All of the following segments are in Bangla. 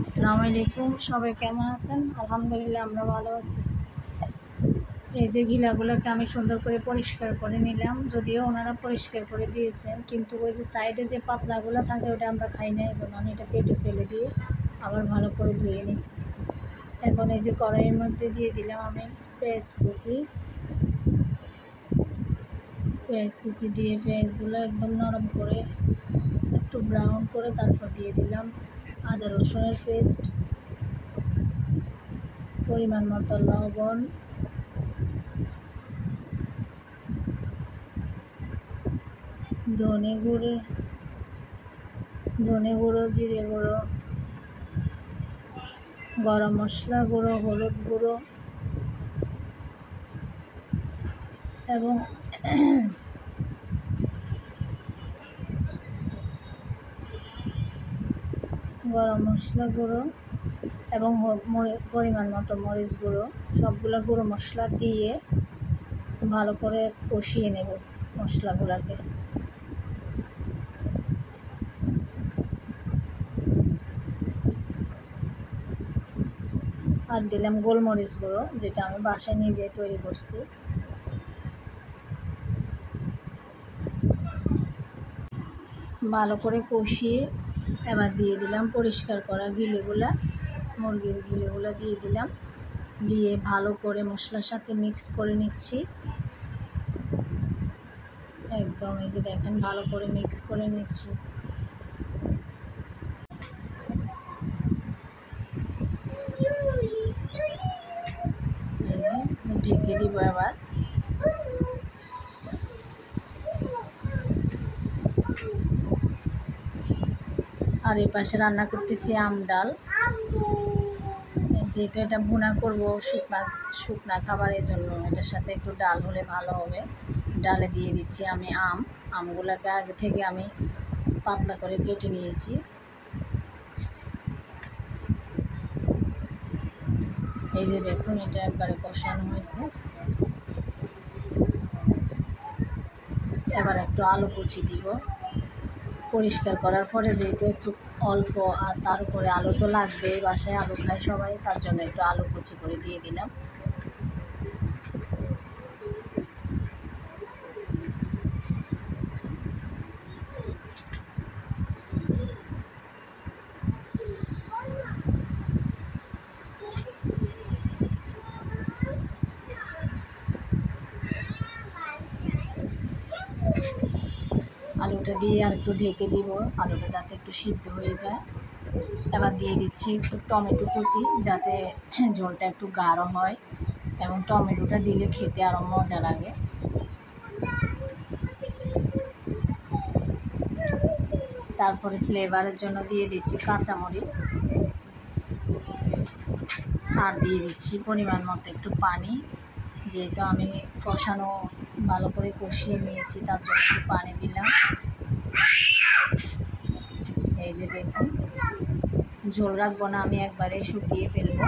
আসসালামু আলাইকুম, সবাই কেমন আছেন? আলহামদুলিল্লাহ আমরা ভালো আছি। এই যে ঘিলাগুলোকে আমি সুন্দর করে পরিষ্কার করে নিলাম, যদিও ওনারা পরিষ্কার করে দিয়েছেন, কিন্তু ওই যে সাইডে যে পাতলাগুলো থাকে ওটা আমরা খাই না, এই জন্য আমি এটা কেটে ফেলে দিয়ে আবার ভালো করে ধুয়ে নিচ্ছি। এখন এই যে কড়াইয়ের মধ্যে দিয়ে দিলাম আমি পেঁয়াজ কুচি দিয়ে পেঁয়াজগুলো একদম নরম করে একটু ব্রাউন করে তারপর দিয়ে দিলাম আদা রসুনের পেস্ট, পরিমাণ মতো লবণ, ধনে গুঁড়ো, জিরে গুঁড়ো, গরম মশলা গুঁড়ো, হলুদ গুঁড়ো এবং গরম মশলা গুঁড়ো এবং পরিমাণ মতো মরিচ গুঁড়ো, সবগুলো গুঁড়ো মশলা দিয়ে ভালো করে কষিয়ে নেব মশলাগুলোকে। আর দিলাম গোলমরিচ গুঁড়ো, যেটা আমি বাসায় নিজে তৈরি করছি। ভালো করে কষিয়ে এবার দিয়ে দিলাম পরিষ্কার করা মুরগির গিলেগুলো দিয়ে দিলাম, দিয়ে ভালো করে মশলার সাথে মিক্স করে নিচ্ছি। একদম এই যে দেখেন ভালো করে মিক্স করে নিচ্ছি। ঢেকে দিব এবার। আর এই পাশে রান্না করতেছি আম ডাল, যেহেতু এটা ভুনা করব শুকনা খাবারের জন্য, এটার সাথে একটু ডাল হলে ভালো হবে। ডালে দিয়ে দিচ্ছি আমি আমগুলোকে আগে থেকে আমি পাতলা করে কেটে নিয়েছি। এই যে দেখুন এটা একবারে কষানো হয়েছে। এবার একটু আলু কুচি দিব পরিষ্কার করার পরে, যেহেতু একটু অল্প আর তার উপরে আলু তো লাগবেই, বাসায় আলু খায় সবাই, তার জন্য একটু আলু কুচি করে দিয়ে দিলাম। আলুটা দিয়ে আর একটু ঢেকে দিব, আলুটা যাতে একটু সিদ্ধ হয়ে যায়। এবার দিয়ে দিচ্ছি একটু টমেটো কুচি, যাতে ঝোলটা একটু গাঢ় হয় এবং টমেটোটা দিলে খেতে আরও মজা লাগে। তারপরে ফ্লেভারের জন্য দিয়ে দিচ্ছি কাঁচামরিচ, আর দিয়ে দিচ্ছি পরিমাণ মতো একটু পানি, যেহেতু আমি ভালো করে কষিয়ে নিয়েছি তার জন্য একটু পানি দিলাম। এই যে দেখুন ঝোল রাখবো না, আমি একবারে শুকিয়ে ফেলবো।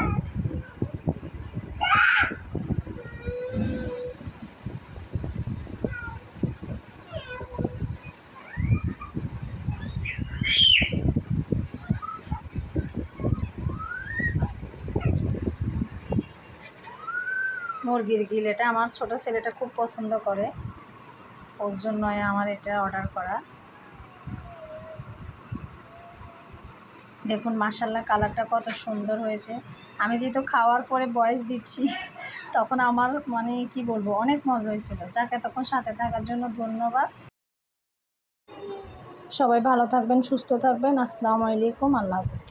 মুরগির গিল এটা আমার ছোট ছেলেটা খুব পছন্দ করে, ওর জন্যই আমার এটা অর্ডার করা। দেখুন মাশাআল্লাহ কালারটা কত সুন্দর হয়েছে। আমি যেহেতু খাওয়ার পরে ভয়েস দিচ্ছি, তখন আমার কি বলবো, অনেক মজা হয়েছিল। যাকে তখন সাথে থাকার জন্য ধন্যবাদ। সবাই ভালো থাকবেন, সুস্থ থাকবেন। আসসালামু আলাইকুম, আল্লাহ হাফেজ।